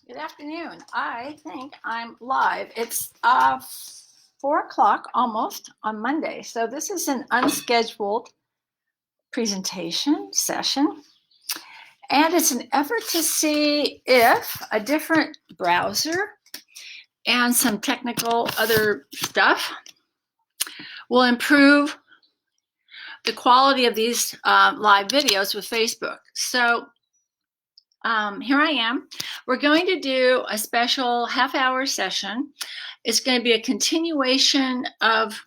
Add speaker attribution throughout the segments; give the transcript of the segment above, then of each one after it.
Speaker 1: Good afternoon. I think I'm live. It's 4 o'clock almost on Monday. So this is an unscheduled presentation session. And it's an effort to see if a different browser and some technical other stuff will improve the quality of these live videos with Facebook. So here I am. We're going to do a special half-hour session. It's going to be a continuation of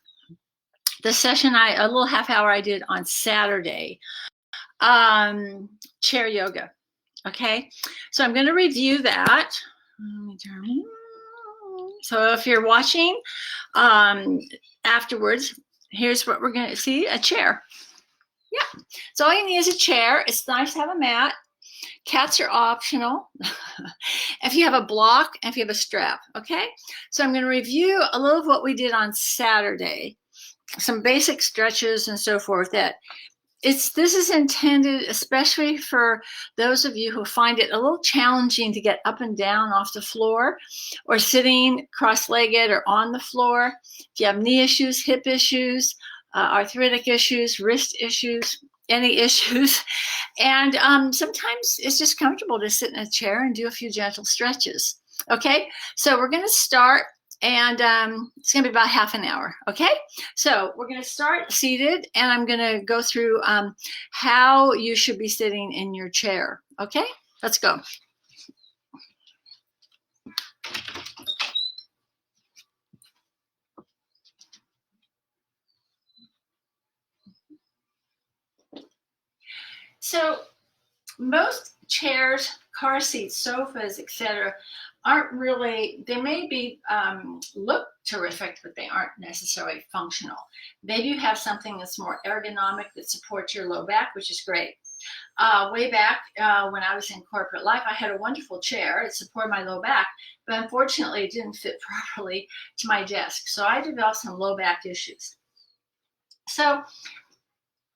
Speaker 1: the session a little half hour I did on Saturday, chair yoga. Okay, so I'm going to review that. So if you're watching afterwards, here's what we're going to see: a chair. Yeah, so all you need is a chair. It's nice to have a mat. Cats are optional. If you have a block, and if you have a strap, okay? So I'm going to review a little of what we did on Saturday, some basic stretches and so forth. This is intended especially for those of you who find it a little challenging to get up and down off the floor, or sitting cross-legged or on the floor. If you have knee issues, hip issues, arthritic issues, wrist issues, any issues. And sometimes it's just comfortable to sit in a chair and do a few gentle stretches. Okay, so we're going to start, and it's going to be about half an hour. Okay, so we're going to start seated, and I'm going to go through how you should be sitting in your chair. Okay, let's go. So most chairs, car seats, sofas, etc., aren't really, they may be look terrific, but they aren't necessarily functional. Maybe you have something that's more ergonomic that supports your low back, which is great. Way back when I was in corporate life, I had a wonderful chair. It supported my low back, but unfortunately it didn't fit properly to my desk. So I developed some low back issues. So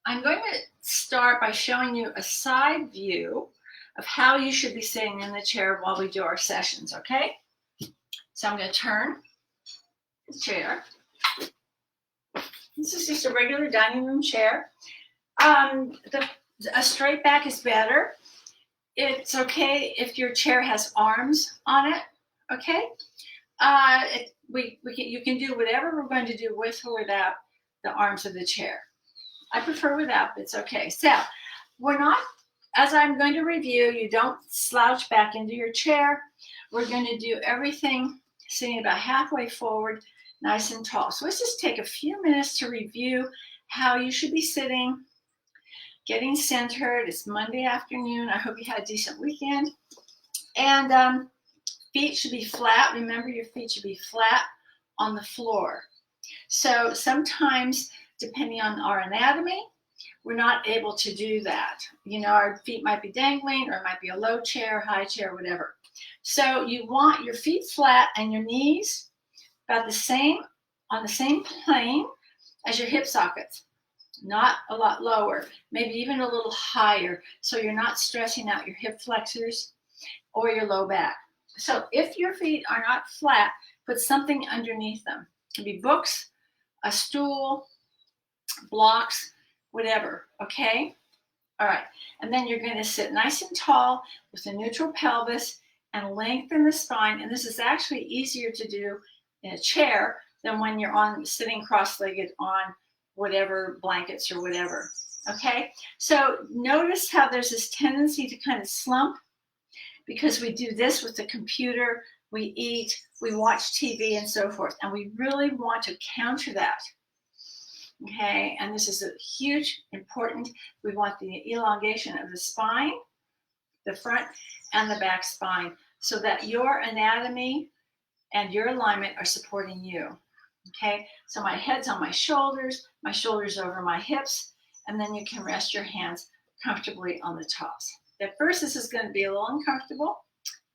Speaker 1: I'm going to start by showing you a side view of how you should be sitting in the chair while we do our sessions, okay? So I'm going to turn the chair. This is just a regular dining room chair. A straight back is better. It's okay if your chair has arms on it, okay? You can do whatever we're going to do with or without the arms of the chair. I prefer without, but it's okay. So we're not, as I'm going to review, you don't slouch back into your chair. We're going to do everything sitting about halfway forward, nice and tall. So let's just take a few minutes to review how you should be sitting, getting centered. It's Monday afternoon. I hope you had a decent weekend. And feet should be flat. Remember, your feet should be flat on the floor. So sometimes, depending on our anatomy, we're not able to do that. You know, our feet might be dangling, or it might be a low chair, high chair, whatever. So you want your feet flat and your knees about the same, on the same plane as your hip sockets. Not a lot lower, maybe even a little higher, so you're not stressing out your hip flexors or your low back. So if your feet are not flat, put something underneath them. It can be books, a stool, blocks, whatever, okay? All right, and then you're going to sit nice and tall with a neutral pelvis and lengthen the spine, and this is actually easier to do in a chair than when you're sitting cross-legged on whatever blankets or whatever, okay? So notice how there's this tendency to kind of slump because we do this with the computer, we eat, we watch TV and so forth, and we really want to counter that. Okay, and this is a huge, important, we want the elongation of the spine, the front and the back spine, so that your anatomy and your alignment are supporting you. Okay, so my head's on my shoulders over my hips, and then you can rest your hands comfortably on the tops. At first, this is going to be a little uncomfortable,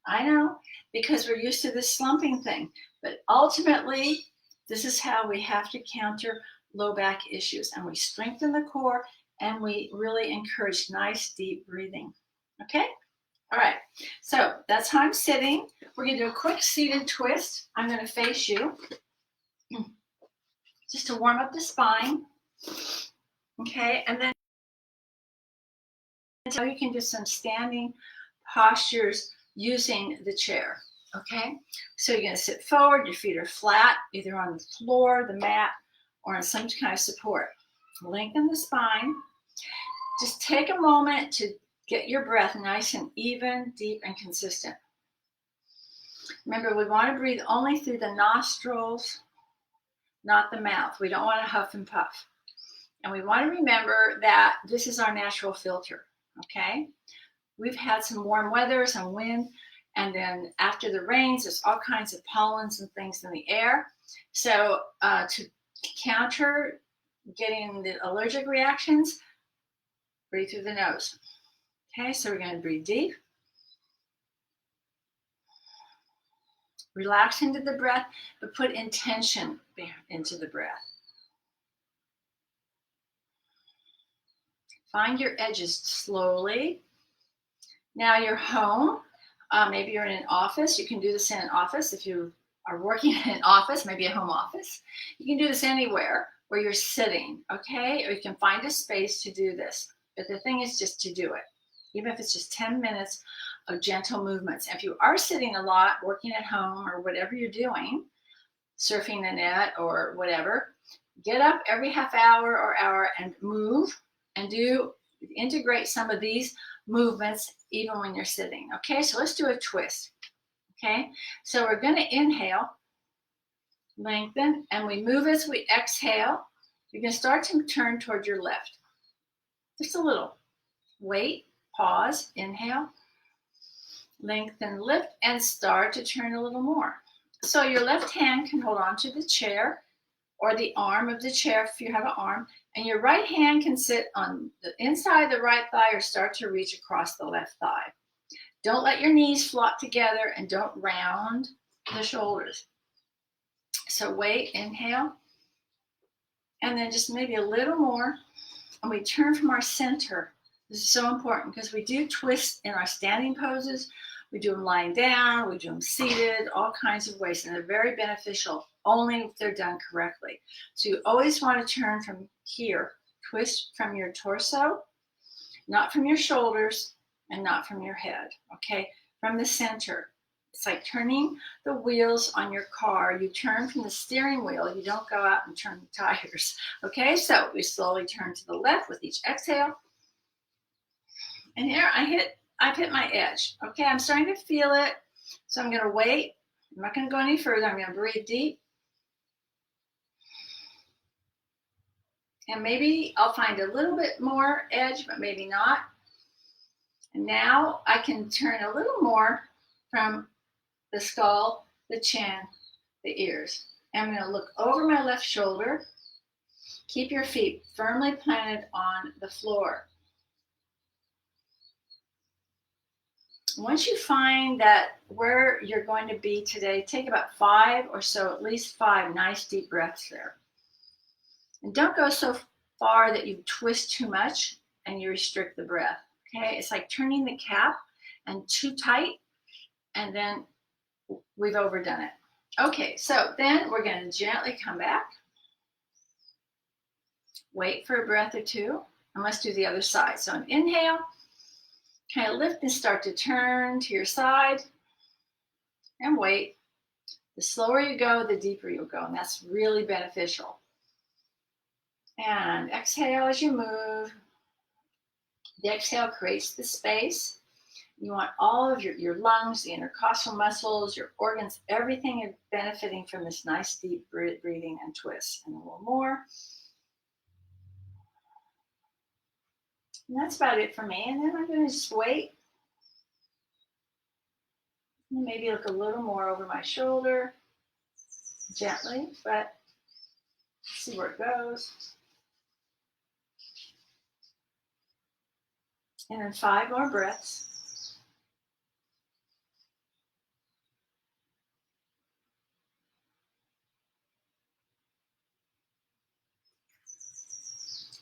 Speaker 1: I know, because we're used to this slumping thing, but ultimately, this is how we have to counter low back issues, and we strengthen the core, and we really encourage nice deep breathing. Okay, all right, so that's how I'm sitting. We're going to do a quick seated twist. I'm going to face you just to warm up the spine. Okay, and then you can do some standing postures using the chair. Okay, so you're going to sit forward, your feet are flat, either on the floor, the mat, or on some kind of support. Lengthen the spine. Just take a moment to get your breath nice and even, deep, and consistent. Remember, we want to breathe only through the nostrils, not the mouth. We don't want to huff and puff. And we want to remember that this is our natural filter, okay? We've had some warm weather, some wind, and then after the rains, there's all kinds of pollens and things in the air. So to counter getting the allergic reactions, breathe through the nose. Okay, so we're going to breathe deep. Relax into the breath, but put intention into the breath. Find your edges slowly. Now you're home. Maybe you're in an office. You can do this in an office. If you are working in an office, maybe a home office. You can do this anywhere where you're sitting, okay? Or you can find a space to do this. But the thing is just to do it. Even if it's just 10 minutes of gentle movements. If you are sitting a lot, working at home or whatever you're doing, surfing the net or whatever, get up every half hour or hour and move and integrate some of these movements even when you're sitting. Okay, so let's do a twist. Okay, so we're going to inhale, lengthen, and we move as we exhale. You can start to turn toward your left. Just a little. Wait, pause, inhale, lengthen, lift, and start to turn a little more. So your left hand can hold on to the chair or the arm of the chair if you have an arm, and your right hand can sit on the inside of the right thigh or start to reach across the left thigh. Don't let your knees flop together and don't round the shoulders. So wait, inhale, and then just maybe a little more, and we turn from our center. This is so important because we do twists in our standing poses. We do them lying down, we do them seated, all kinds of ways, and they're very beneficial only if they're done correctly. So you always want to turn from here, twist from your torso, not from your shoulders, and not from your head, okay? From the center. It's like turning the wheels on your car. You turn from the steering wheel, you don't go out and turn the tires, okay? So we slowly turn to the left with each exhale. And here I've hit my edge. Okay, I'm starting to feel it. So I'm going to wait. I'm not going to go any further. I'm going to breathe deep. And maybe I'll find a little bit more edge, but maybe not. And now I can turn a little more from the skull, the chin, the ears. And I'm going to look over my left shoulder. Keep your feet firmly planted on the floor. Once you find that where you're going to be today, take about 5 or so, at least 5 nice deep breaths there. And don't go so far that you twist too much and you restrict the breath. Okay, it's like turning the cap and too tight, and then we've overdone it. Okay, so then we're going to gently come back. Wait for a breath or two, and let's do the other side. So an inhale. Kind of lift and start to turn to your side and wait. The slower you go, the deeper you'll go, and that's really beneficial. And exhale as you move. The exhale creates the space. You want all of your lungs, the intercostal muscles, your organs, everything is benefiting from this nice deep breathing and twist. And a little more. And that's about it for me. And then I'm going to just wait. Maybe look a little more over my shoulder, gently, but see where it goes. And then 5 more breaths.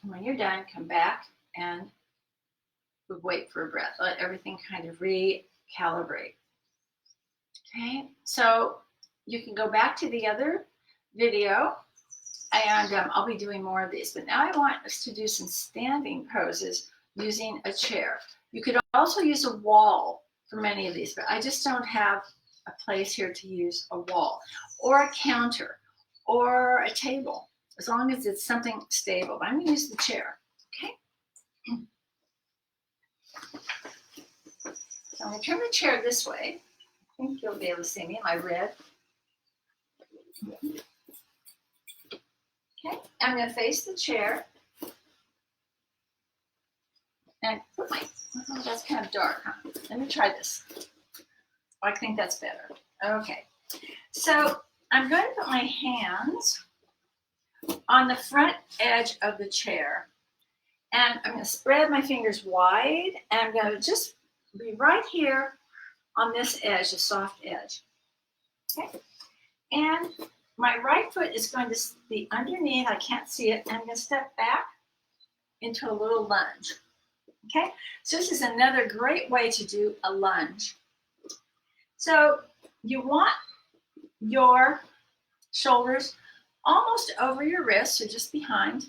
Speaker 1: And when you're done, come back and wait for a breath. Let everything kind of recalibrate. Okay, so you can go back to the other video and I'll be doing more of these, but now I want us to do some standing poses using a chair. You could also use a wall for many of these, but I just don't have a place here to use a wall or a counter or a table, as long as it's something stable. But I'm going to use the chair, okay? So I'm going to turn the chair this way. I think you'll be able to see me in my red. Okay, I'm going to face the chair. And put my, oh, that's kind of dark, huh? Let me try this. I think that's better. Okay, so I'm going to put my hands on the front edge of the chair. And I'm going to spread my fingers wide. And I'm going to just be right here on this edge, the soft edge. Okay, and my right foot is going to be underneath. I can't see it. And I'm going to step back into a little lunge. Okay, so this is another great way to do a lunge. So you want your shoulders almost over your wrists, or just behind.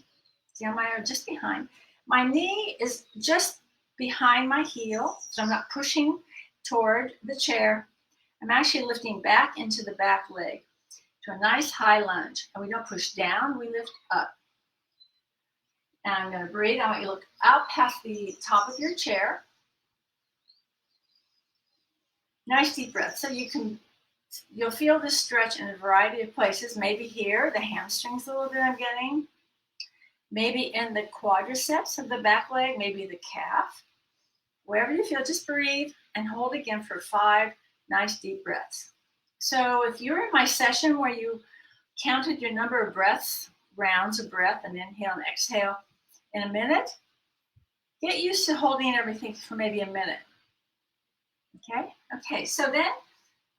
Speaker 1: See how mine are just behind. My knee is just behind my heel, so I'm not pushing toward the chair. I'm actually lifting back into the back leg to a nice high lunge. And we don't push down, we lift up. And I'm going to breathe. I want you to look out past the top of your chair. Nice deep breath. So you'll feel this stretch in a variety of places. Maybe here, the hamstrings a little bit I'm getting. Maybe in the quadriceps of the back leg, maybe the calf. Wherever you feel, just breathe and hold again for 5 nice deep breaths. So if you're in my session where you counted your number of breaths, rounds of breath, and inhale and exhale in a minute, get used to holding everything for maybe a minute. Okay, so then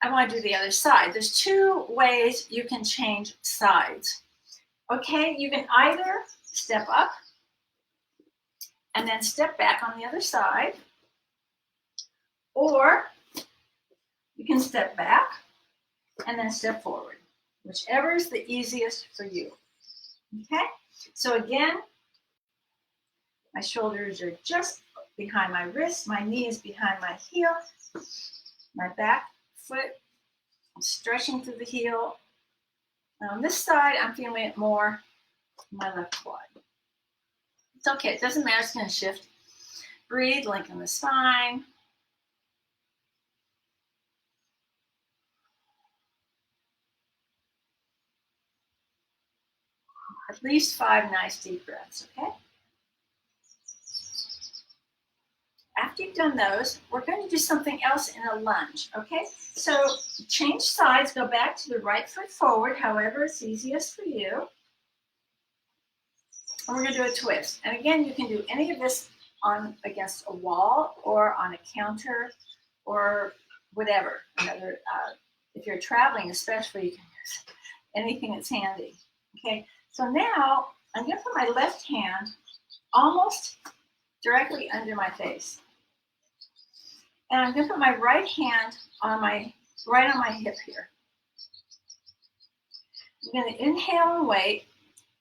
Speaker 1: I want to do the other side. There's 2 ways you can change sides. Okay, you can either step up and then step back on the other side, or you can step back and then step forward, whichever is the easiest for you. Okay, so again, my shoulders are just behind my wrist, my knee is behind my heel, my back foot, I'm stretching through the heel. And on this side, I'm feeling it more in my left quad. It's okay, it doesn't matter, it's going to shift. Breathe, lengthen the spine. At least 5 nice deep breaths, okay? After you've done those, we're going to do something else in a lunge, okay? So change sides, go back to the right foot forward, however it's easiest for you. And we're going to do a twist. And again, you can do any of this on against a wall or on a counter or whatever. If you're traveling especially, you can use anything that's handy. Okay, so now I'm going to put my left hand almost directly under my face. And I'm going to put my right hand right on my hip here. I'm going to inhale and wait.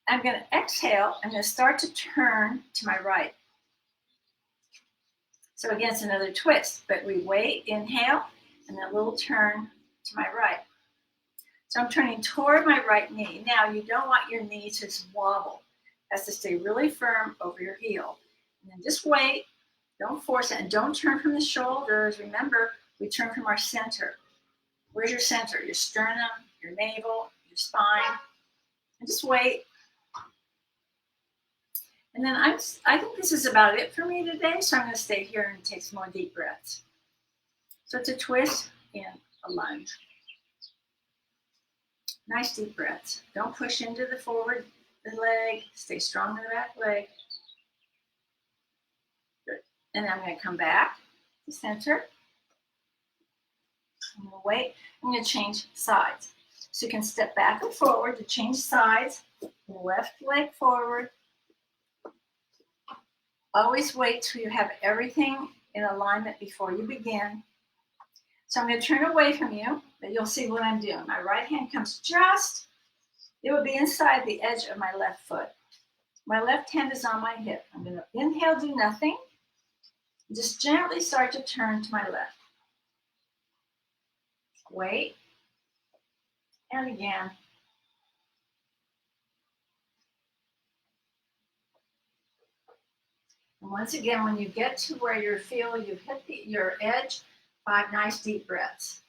Speaker 1: I'm going to exhale. I'm going to start to turn to my right. So again, it's another twist, but we wait, inhale, and then a little turn to my right. So I'm turning toward my right knee. Now, you don't want your knee to wobble. It has to stay really firm over your heel. And then just wait. Don't force it. And don't turn from the shoulders. Remember, we turn from our center. Where's your center? Your sternum, your navel, your spine. And just wait. And then I think this is about it for me today. So I'm going to stay here and take some more deep breaths. So it's a twist and a lunge. Nice deep breaths. Don't push into the forward leg. Stay strong in the back leg. Good. And then I'm going to come back to center. I'm going to wait. I'm going to change sides. So you can step back and forward to change sides. Left leg forward. Always wait till you have everything in alignment before you begin. So I'm going to turn away from you, but you'll see what I'm doing. My right hand comes just, it will be inside the edge of my left foot. My left hand is on my hip. I'm going to inhale, do nothing. Just gently start to turn to my left. Wait. And again. And once again, when you get to where you feel you've hit your edge, 5 nice deep breaths.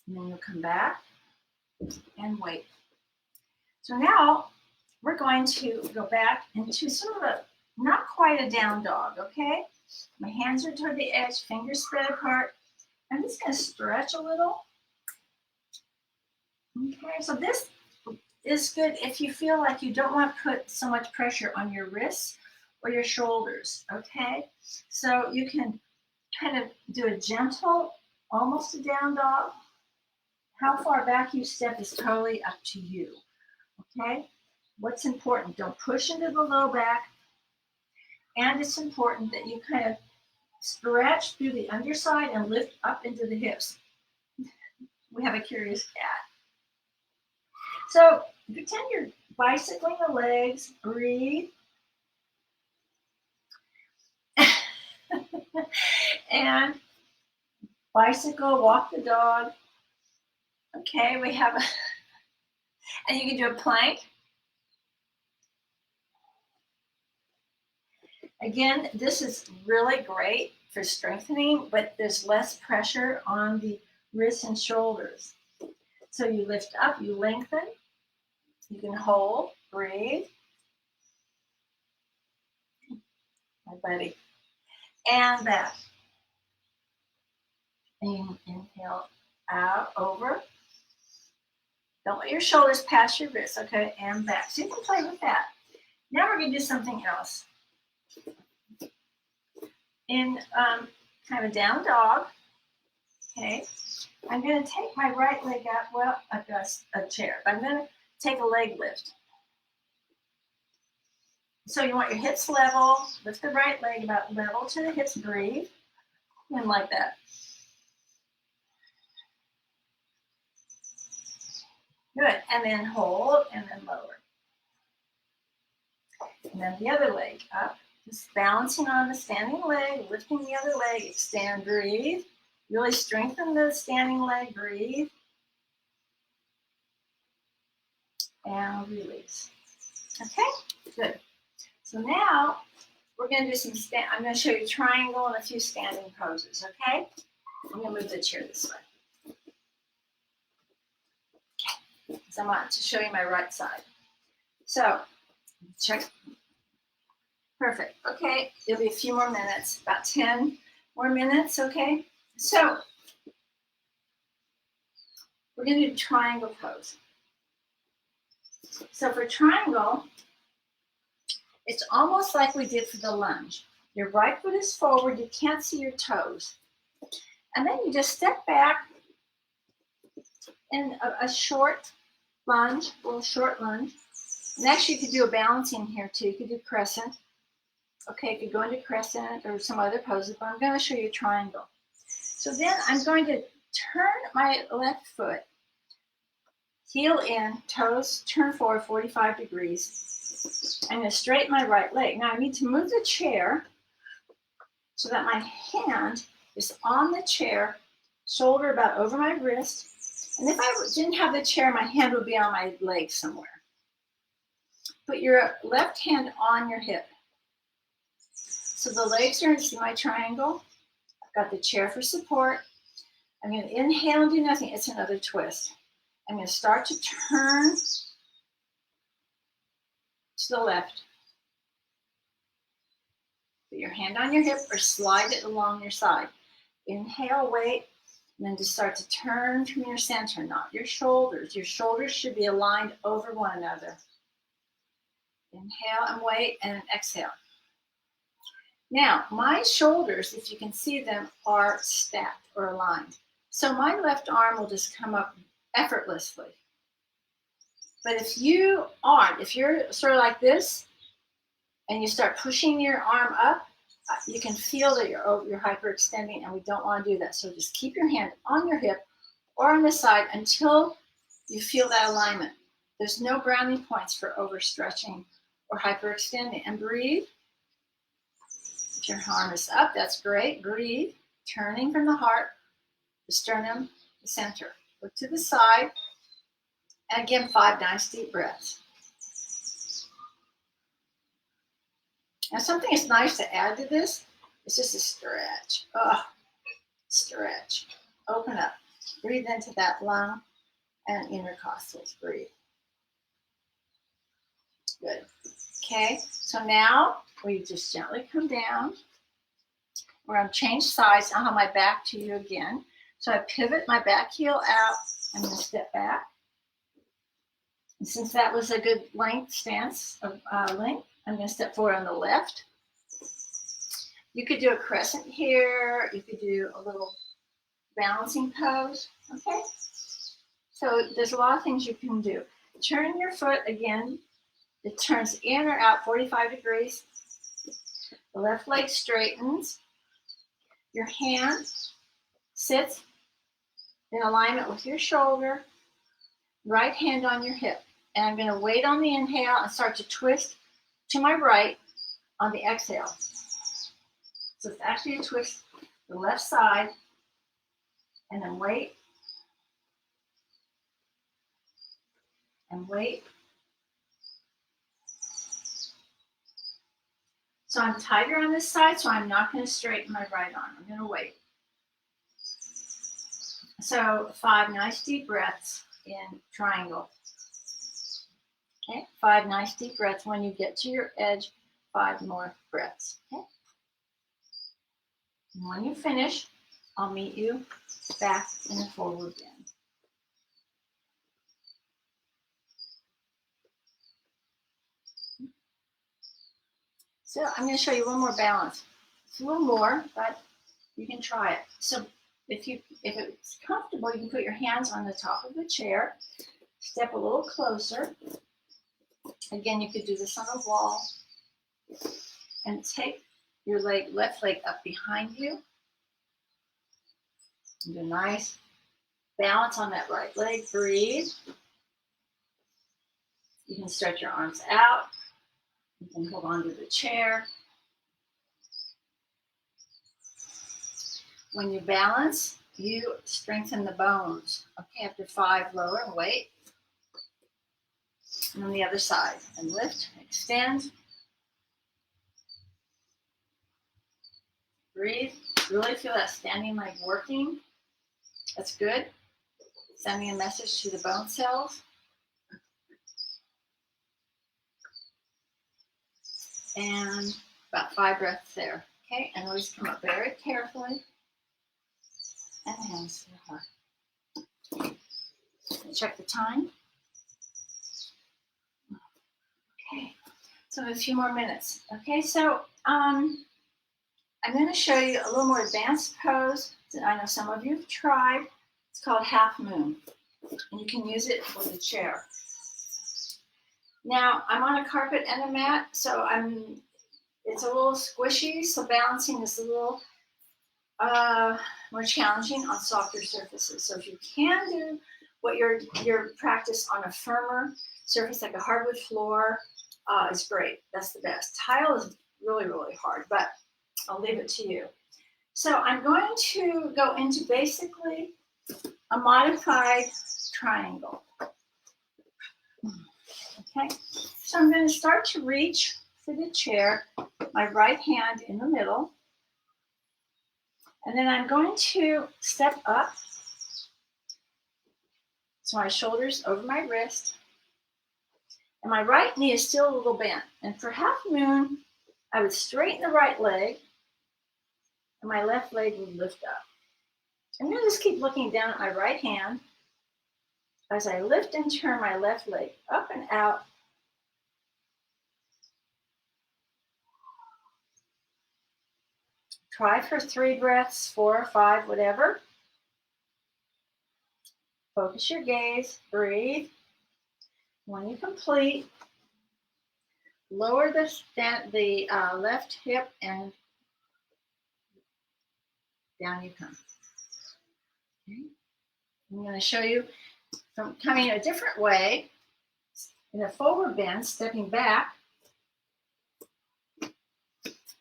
Speaker 1: And then you'll come back and wait. So now we're going to go back into sort of a, not quite a down dog, okay? My hands are toward the edge, fingers spread apart. I'm just going to stretch a little. Okay, so this is good if you feel like you don't want to put so much pressure on your wrists or your shoulders, okay? So you can kind of do a gentle, almost a down dog. How far back you step is totally up to you, okay? What's important, don't push into the low back, and it's important that you kind of stretch through the underside and lift up into the hips. We have a curious cat. So pretend you're bicycling the legs, breathe. And bicycle, walk the dog. Okay, we have a, and you can do a plank. Again, this is really great for strengthening, but there's less pressure on the wrists and shoulders. So you lift up, you lengthen, you can hold, breathe. My buddy. And back. And inhale out, over. Don't let your shoulders pass your wrists, okay? And back. So you can play with that. Now we're going to do something else. In kind of a down dog, okay, I'm going to take my right leg out. Well, I've got a chair, but I'm going to take a leg lift. So you want your hips level, lift the right leg about level to the hips, breathe, and like that. Good, and then hold, and then lower. And then the other leg up, just balancing on the standing leg, lifting the other leg, extend, breathe. Really strengthen the standing leg, breathe. And release. Okay, good. So now we're going to do some, I'm going to show you triangle and a few standing poses, okay? I'm going to move the chair this way. Okay, so I want to show you my right side. So, check. Perfect, okay, it'll be a few more minutes, about 10 more minutes, okay? So, we're going to do triangle pose. So for triangle, it's almost like we did for the lunge. Your right foot is forward, you can't see your toes. And then you just step back in a short lunge, a little short lunge. And actually you could do a balancing here too. You could do crescent. Okay, you could go into crescent or some other poses, but I'm going to show you triangle. So then I'm going to turn my left foot, heel in, toes turn forward 45 degrees. I'm going to straighten my right leg. Now I need to move the chair so that my hand is on the chair, shoulder about over my wrist. And if I didn't have the chair, my hand would be on my leg somewhere. Put your left hand on your hip. So the legs are into my triangle. I've got the chair for support. I'm going to inhale and do nothing. It's another twist. I'm going to start to turn to the left. Put your hand on your hip or slide it along your side. Inhale, wait, and then just start to turn from your center, not your shoulders. Your shoulders should be aligned over one another. Inhale and wait, and exhale. Now, my shoulders, if you can see them, are stacked or aligned. So my left arm will just come up effortlessly. But if you aren't, if you're sort of like this and you start pushing your arm up, you can feel that you're hyperextending, and we don't want to do that. So just keep your hand on your hip or on the side until you feel that alignment. There's no brownie points for overstretching or hyperextending. And breathe. If your arm is up, that's great. Breathe, turning from the heart, the sternum, the center. Look to the side. And again, 5 nice deep breaths. Now, something that's nice to add to this is just a stretch. Stretch. Open up. Breathe into that lung and intercostals. Breathe. Good. Okay, so now we just gently come down. We're going to change sides. I'll have my back to you again. So I pivot my back heel out. I'm going to step back. And since that was a good length stance of length, I'm going to step forward on the left. You could do a crescent here. You could do a little balancing pose. Okay? So there's a lot of things you can do. Turn your foot again. It turns in or out 45 degrees. The left leg straightens. Your hand sits in alignment with your shoulder. Right hand on your hip. And I'm going to wait on the inhale and start to twist to my right on the exhale. So it's actually a twist the left side, and then wait, and wait. So I'm tighter on this side, so I'm not going to straighten my right arm. I'm going to wait. So 5 nice deep breaths in triangle. Okay, 5 nice deep breaths. When you get to your edge, 5 more breaths. Okay. And when you finish, I'll meet you back in the forward bend. So I'm going to show you one more balance. It's a little more, but you can try it. So if it's comfortable, you can put your hands on the top of the chair, step a little closer. Again, you could do this on a wall, and take your left leg up behind you. And do a nice balance on that right leg. Breathe. You can stretch your arms out. You can hold on to the chair. When you balance, you strengthen the bones. Okay, after 5, lower and wait. And on the other side, and lift, extend. Breathe. Really feel that standing leg working. That's good. Sending a message to the bone cells. And about 5 breaths there. Okay, and always come up very carefully. And hands to the heart. Check the time. Okay, so a few more minutes. Okay, so I'm going to show you a little more advanced pose that I know some of you have tried. It's called half moon, and you can use it with a chair. Now, I'm on a carpet and a mat, so it's a little squishy, so balancing is a little more challenging on softer surfaces. So if you can do what your practice on a firmer surface like a hardwood floor is great. That's the best. Tile is really, really hard, but I'll leave it to you. So I'm going to go into basically a modified triangle. Okay, so I'm going to start to reach for the chair, my right hand in the middle, and then I'm going to step up so my shoulders over my wrist, and my right knee is still a little bent. And for half moon, I would straighten the right leg, and my left leg would lift up. I'm going to just keep looking down at my right hand as I lift and turn my left leg up and out. Try for 3 breaths, 4 or 5, whatever. Focus your gaze, breathe. When you complete, lower the left hip and down you come. Okay. I'm going to show you from coming a different way in a forward bend, stepping back,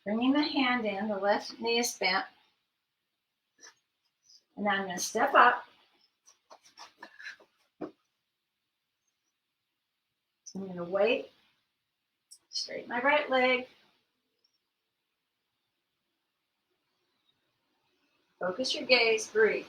Speaker 1: bringing the hand in, the left knee is bent, and now I'm going to step up. I'm going to wait, straighten my right leg, focus your gaze, breathe.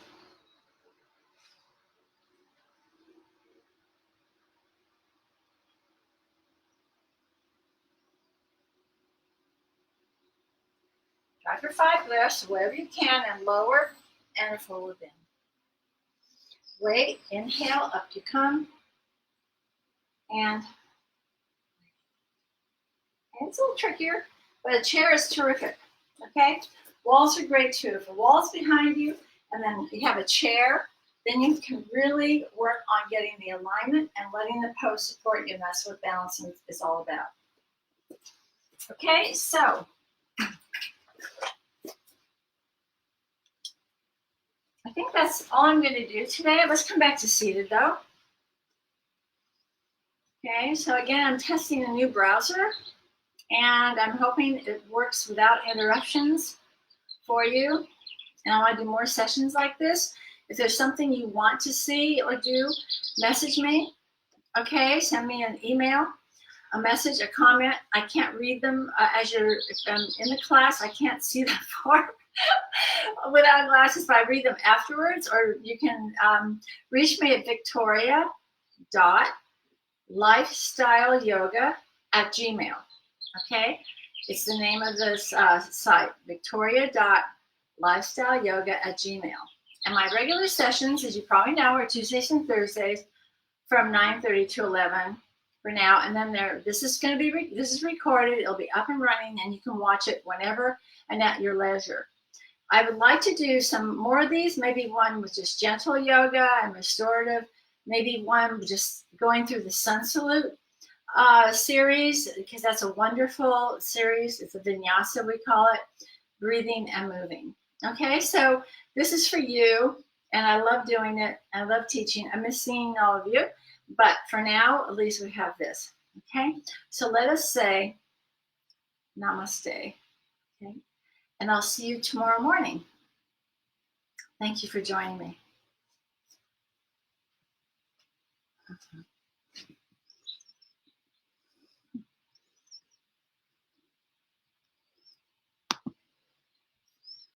Speaker 1: Try for 5 lifts, wherever you can, and lower and a forward bend. Wait, inhale, up you come, and it's a little trickier, but a chair is terrific, okay? Walls are great too. If the wall's behind you and then you have a chair, then you can really work on getting the alignment and letting the pose support you, and that's what balancing is all about. Okay, so I think that's all I'm going to do today. Let's come back to seated though. Okay, so again, I'm testing a new browser, and I'm hoping it works without interruptions for you. And I want to do more sessions like this. If there's something you want to see or do, message me. Okay, send me an email, a message, a comment. I can't read them if I'm in the class. I can't see them for without glasses, but I read them afterwards. Or you can reach me at victoria.lifestyleyoga@gmail. Okay, it's the name of this site, victoria.lifestyleyoga@gmail. And my regular sessions, as you probably know, are Tuesdays and Thursdays from 9:30 to 11 for now. And then this is going to be this is recorded. It'll be up and running, and you can watch it whenever and at your leisure. I would like to do some more of these. Maybe one with just gentle yoga and restorative. Maybe one just going through the sun salute series, because that's a wonderful series. It's a vinyasa, we call it, breathing and moving. Okay, so this is for you, and I love doing it. I love teaching. I miss seeing all of you, but for now, at least we have this. Okay, so let us say namaste. Okay, and I'll see you tomorrow morning. Thank you for joining me.